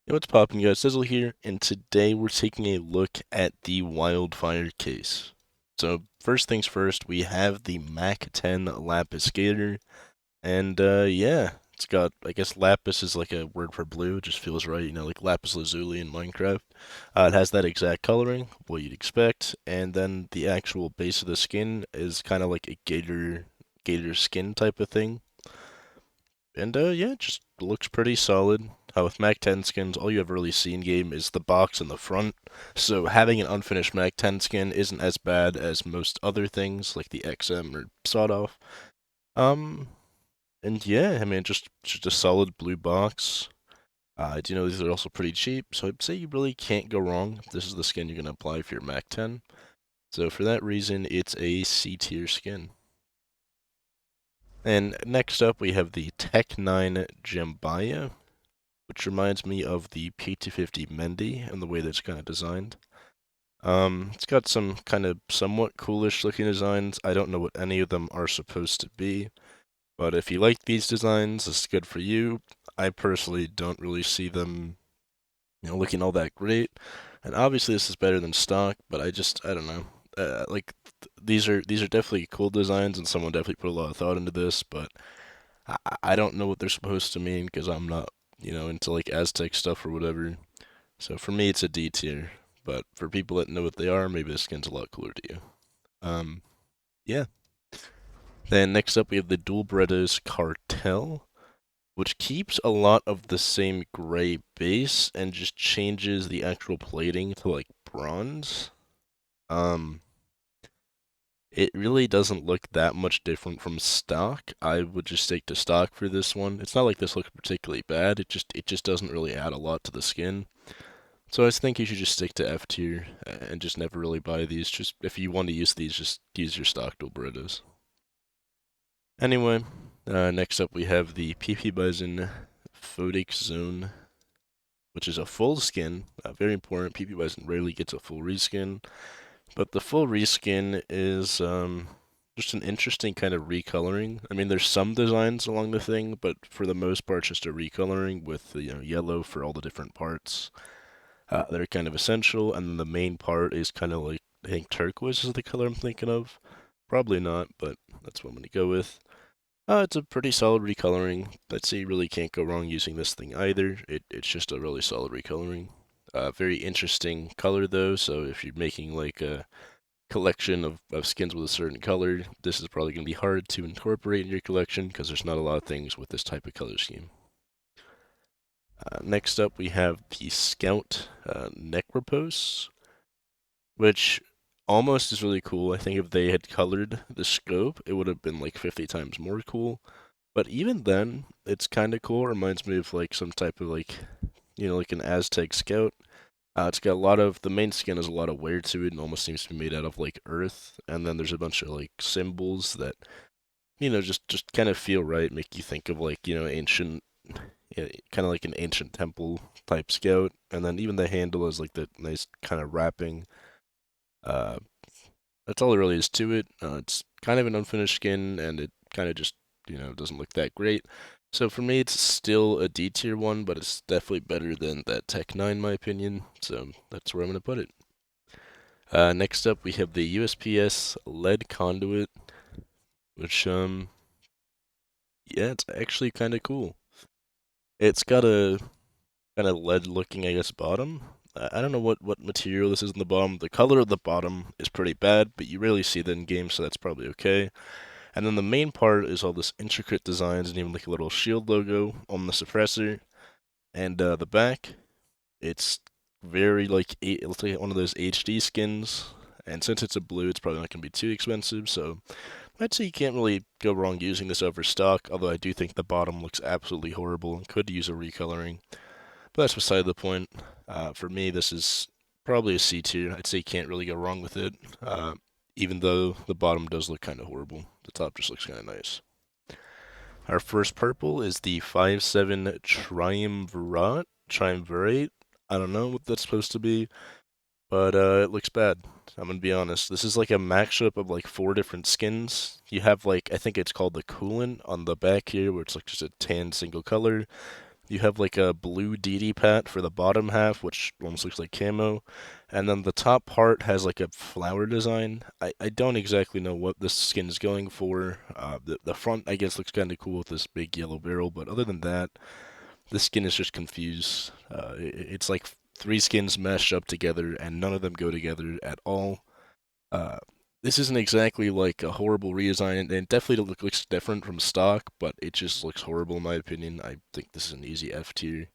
Yo, what's poppin', guys? Sizzle here, and today we're taking a look at the Wildfire case. So, first things first, we have the MAG7 Lapis Gator, and yeah, it's got, I guess lapis is like a word for blue, it just feels right, like lapis lazuli in Minecraft. It has that exact coloring, what you'd expect, and then the actual base of the skin is kind of like a gator skin type of thing. And yeah, it just looks pretty solid. With MAG10 skins, all you ever really see in game is the box in the front. So having an unfinished MAG10 skin isn't as bad as most other things like the XM or sawed off. Um, and yeah, I mean, just a solid blue box. I do know these are also pretty cheap, so I'd say you really can't go wrong if this is the skin you're gonna apply for your MAG10. So for that reason, it's a C tier skin. And next up, we have the Tech 9 Jambaya, which reminds me of the P250 Mendy and the way that's kind of designed. It's got some kind of somewhat coolish looking designs. I don't know what any of them are supposed to be, but if you like these designs, it's good for you. I personally don't really see them, looking all that great. And obviously this is better than stock, but I don't know. These are definitely cool designs, and someone definitely put a lot of thought into this, but I don't know what they're supposed to mean because I'm not, into like Aztec stuff or whatever. So for me, it's a D tier. But for people that know what they are, maybe this skin's a lot cooler to you. Um, yeah. Then next up, we have the Dual Berettas Cartel, which keeps a lot of the same gray base and just changes the actual plating to like bronze. Um, It really doesn't look that much different from stock. I would just stick to stock for this one. It's not like this looks particularly bad. It just doesn't really add a lot to the skin. So I think you should just stick to F tier and just never really buy these. Just if you want to use these, just use your stock dual Berettas. Anyway, next up we have the PP Bison Photic Zone, which is a full skin. Very important. PP Bison rarely gets a full reskin. But the full reskin is just an interesting kind of recoloring. I mean, there's some designs along the thing, but for the most part, just a recoloring with yellow for all the different parts that are kind of essential. And then the main part is kind of like, I think turquoise is the color I'm thinking of. Probably not, but that's what I'm going to go with. It's a pretty solid recoloring. I'd say you really can't go wrong using this thing either. It's just a really solid recoloring. Very interesting color though, so if you're making like a collection of skins with a certain color, this is probably going to be hard to incorporate in your collection because there's not a lot of things with this type of color scheme. Next up, we have the Scout Necroposts, which almost is really cool. I think if they had colored the scope, it would have been like 50 times more cool. But even then, it's kind of cool. It reminds me of like some type of like, like an Aztec Scout. It's got a lot of the main skin has a lot of wear to it and almost seems to be made out of like earth. And then there's a bunch of like symbols that just kind of feel right, make you think of like ancient, yeah, kind of like an ancient temple type scout. And then even the handle is like the nice kind of wrapping. Uh, that's all there really is to it. It's kind of an unfinished skin, and it kind of just doesn't look that great. So for me, it's still a D tier one, but it's definitely better than that Tech 9, in my opinion. So that's where I'm gonna put it. Next up, we have the USPS Led Conduit, which yeah, it's actually kind of cool. It's got a kind of lead-looking, I guess, bottom. I don't know what material this is in the bottom. The color of the bottom is pretty bad, but you rarely see that in game, so that's probably okay. And then the main part is all this intricate designs and even like a little shield logo on the suppressor. And the back, it's very like it's like one of those HD skins. And since it's a blue, it's probably not going to be too expensive. So I'd say you can't really go wrong using this over stock. Although I do think the bottom looks absolutely horrible and could use a recoloring. But that's beside the point. For me, this is probably a C tier. I'd say you can't really go wrong with it. Even though the bottom does look kind of horrible, the top just looks kind of nice. Our first purple is the 5.7 Triumvirate. I don't know what that's supposed to be, but it looks bad. I'm gonna be honest. This is like a mashup of like 4 different skins. You have like I think it's called the coolant on the back here, where it's like just a tan single color. You have like a blue DD pat for the bottom half, which almost looks like camo, and then the top part has like a flower design. I don't exactly know what this skin is going for. The front, I guess, looks kind of cool with this big yellow barrel, but other than that, the skin is just confused. It's like three skins mashed up together, and none of them go together at all. Uh, this isn't exactly like a horrible redesign, and it definitely looks different from stock, but it just looks horrible in my opinion. I think this is an easy F tier.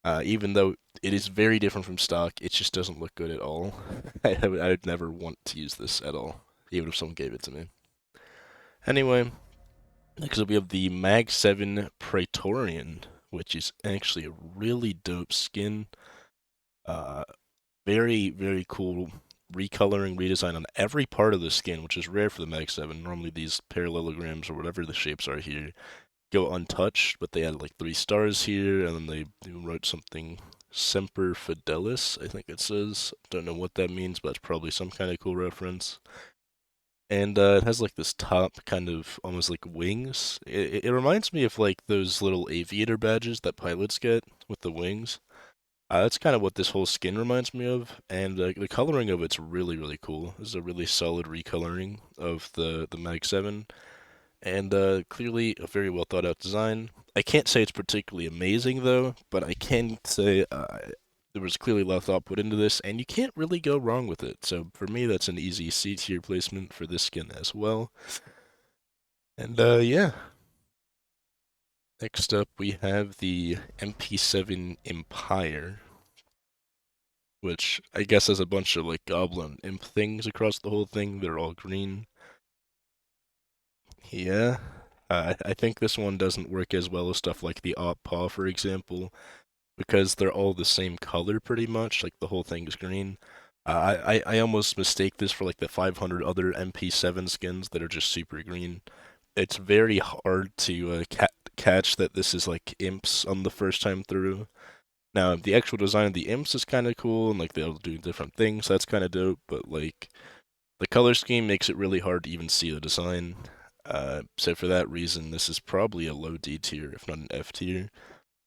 Even though it is very different from stock, it just doesn't look good at all. I would never want to use this at all, even if someone gave it to me. Anyway, next up we have the MAG7 Praetorian, which is actually a really dope skin. Uh, very, very cool recoloring, redesign on every part of the skin, which is rare for the MAG7. Normally these parallelograms or whatever the shapes are here go untouched, but they added like 3 stars here, and then they wrote something Semper Fidelis, I think it says. Don't know what that means, but it's probably some kind of cool reference. And it has like this top kind of almost like wings. It reminds me of like those little aviator badges that pilots get with the wings. That's kind of what this whole skin reminds me of, and the coloring of it's really, really cool. This is a really solid recoloring of the MAG7, and clearly a very well thought out design. I can't say it's particularly amazing though, but I can say there was clearly a lot of thought put into this, and you can't really go wrong with it. So for me, that's an easy C tier placement for this skin as well. And yeah. Next up, we have the MP7 Empire, which I guess has a bunch of like goblin imp things across the whole thing. They're all green. Yeah. I think this one doesn't work as well as stuff like the Op Paw, for example, because they're all the same color pretty much. Like the whole thing is green. I almost mistake this for like the 500 other MP7 skins that are just super green. It's very hard to catch that this is like imps on the first time through. Now, the actual design of the imps is kind of cool, and like they'll do different things. That's kind of dope, but like the color scheme makes it really hard to even see the design. So for that reason, this is probably a low D tier, if not an F tier.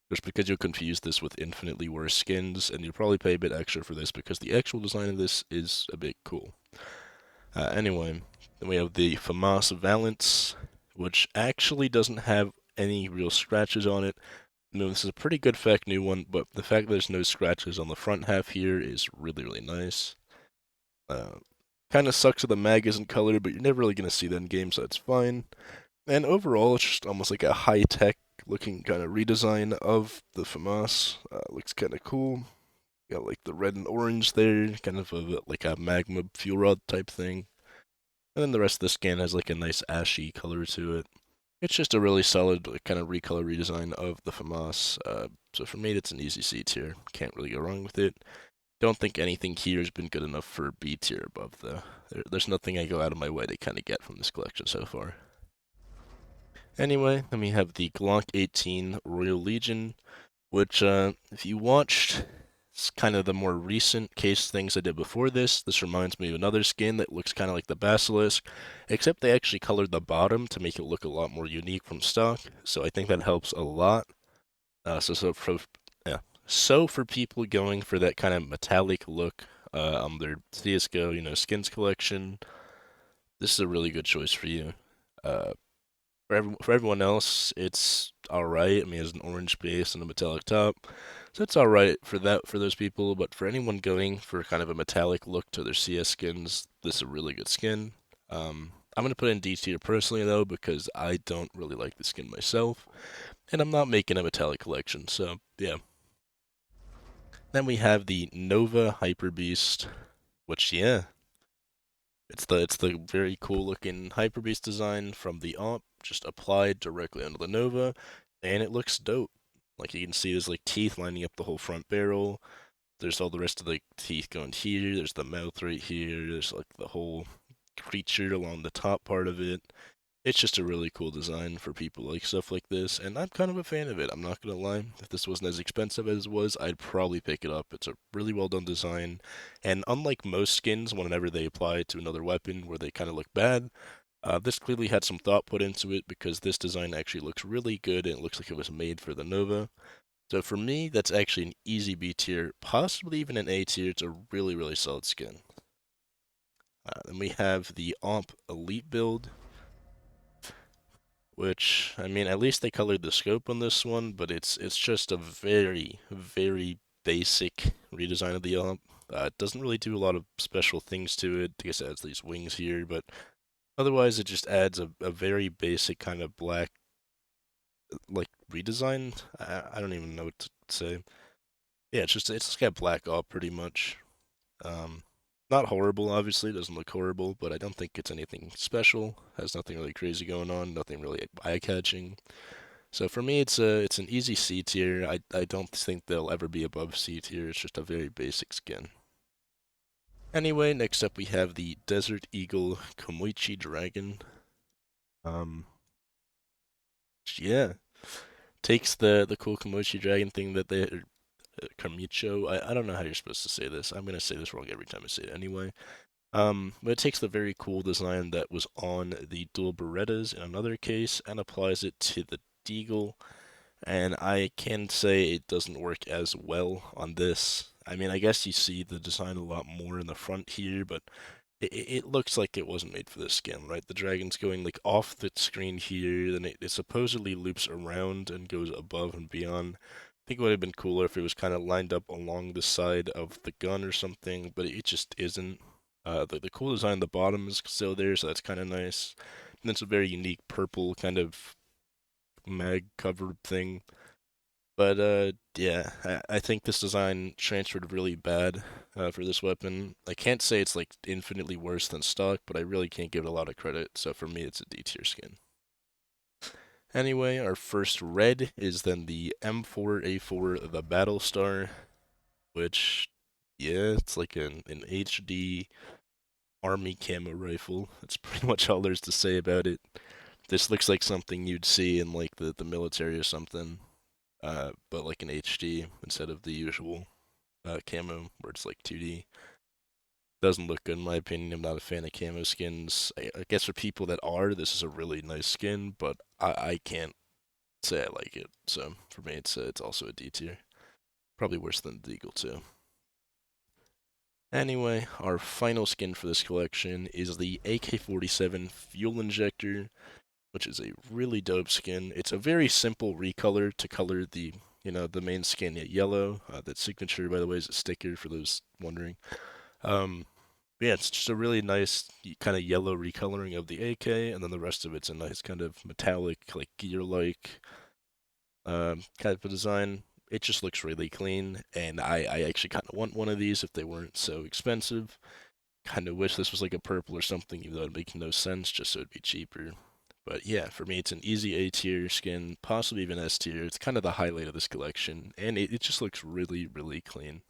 Just because you'll confuse this with infinitely worse skins, and you'll probably pay a bit extra for this because the actual design of this is a bit cool. Anyway, then we have the Famas Valance, which actually doesn't have any real scratches on it. No, this is a pretty good fact new one, but the fact that there's no scratches on the front half here is really, really nice. Kind of sucks that the mag isn't colored, but you're never really going to see that in game, so it's fine. And overall, it's just almost like a high-tech looking kind of redesign of the FAMAS. Looks kind of cool. Got like the red and orange there, kind of like a magma fuel rod type thing. And then the rest of the skin has like a nice ashy color to it. It's just a really solid like, kind of recolor redesign of the FAMAS. So for me, it's an easy C tier. Can't really go wrong with it. Don't think anything here has been good enough for B tier above though. There's nothing I go out of my way to kind of get from this collection so far. Anyway, then we have the Glock 18 Royal Legion, which if you watched, it's kind of the more recent case things I did before this. This reminds me of another skin that looks kind of like the Basilisk, except they actually colored the bottom to make it look a lot more unique from stock. So I think that helps a lot. So for people going for that kind of metallic look on their CSGO, skins collection, this is a really good choice for you. Uh, for everyone else, it's alright. I mean, it's an orange base and a metallic top, so it's alright for those people. But for anyone going for kind of a metallic look to their CS skins, this is a really good skin. I'm gonna put in D tier personally though because I don't really like the skin myself, and I'm not making a metallic collection. So yeah. Then we have the Nova Hyperbeast, which yeah, it's the very cool looking Hyperbeast design from the AWP, just applied directly onto the Nova, and it looks dope. Like you can see, there's like teeth lining up the whole front barrel. There's all the rest of the teeth going here. There's the mouth right here. There's like the whole creature along the top part of it. It's just a really cool design for people like stuff like this, and I'm kind of a fan of it. I'm not gonna lie. If this wasn't as expensive as it was, I'd probably pick it up. It's a really well done design, and unlike most skins, whenever they apply to another weapon where they kind of look bad, this clearly had some thought put into it because this design actually looks really good and it looks like it was made for the Nova. So for me, that's actually an easy B tier, possibly even an A tier. It's a really, really solid skin. Then we have the Omp Elite build, which, I mean, at least they colored the scope on this one, but it's just a very, very basic redesign of the Omp. It doesn't really do a lot of special things to it. I guess it adds these wings here, but otherwise it just adds a very basic kind of black, like, redesign. I don't even know what to say. Yeah, it's just got black all pretty much. Um, Not horrible, obviously. It doesn't look horrible, but I don't think it's anything special. Has nothing really crazy going on. Nothing really eye-catching. So for me, it's an easy C tier. I don't think they'll ever be above C tier. It's just a very basic skin. Anyway, next up we have the Desert Eagle Komoichi Dragon. Um, yeah, takes the cool Komoichi Dragon thing that they Kamicho. I don't know how you're supposed to say this. I'm gonna say this wrong every time I say it anyway. But it takes the very cool design that was on the dual Berettas in another case and applies it to the Deagle, and I can say it doesn't work as well on this. I mean, I guess you see the design a lot more in the front here, but it looks like it wasn't made for this skin, right? The dragon's going like off the screen here, then it supposedly loops around and goes above and beyond. I think it would have been cooler if it was kind of lined up along the side of the gun or something, but it just isn't. The cool design at the bottom is still there, so that's kind of nice. And it's a very unique purple kind of mag cover thing. But yeah, I think this design transferred really bad for this weapon. I can't say it's like infinitely worse than stock, but I really can't give it a lot of credit. So for me, it's a D tier skin. Anyway, our first red is then the M4A4, the Battlestar, which, yeah, it's like an HD army camo rifle. That's pretty much all there's to say about it. This looks like something you'd see in like the military or something, but like an HD instead of the usual camo where it's like 2D. Doesn't look good in my opinion. I'm not a fan of camo skins. I guess for people that are, this is a really nice skin, but I can't say I like it. So for me, it's also a D tier. Probably worse than the Eagle too. Anyway, our final skin for this collection is the AK-47 Fuel Injector, which is a really dope skin. It's a very simple recolor to color the the main skin yellow. That signature, by the way, is a sticker for those wondering. Um, yeah, it's just a really nice kind of yellow recoloring of the AK, and then the rest of it's a nice kind of metallic, like gear-like kind of design. It just looks really clean, and I actually kind of want one of these if they weren't so expensive. Kind of wish this was like a purple or something, even though it makes no sense, just so it'd be cheaper. But yeah, for me, it's an easy A tier skin, possibly even S tier. It's kind of the highlight of this collection, and it just looks really, really clean.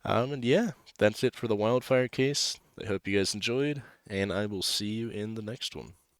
And yeah, that's it for the Wildfire case. I hope you guys enjoyed, and I will see you in the next one.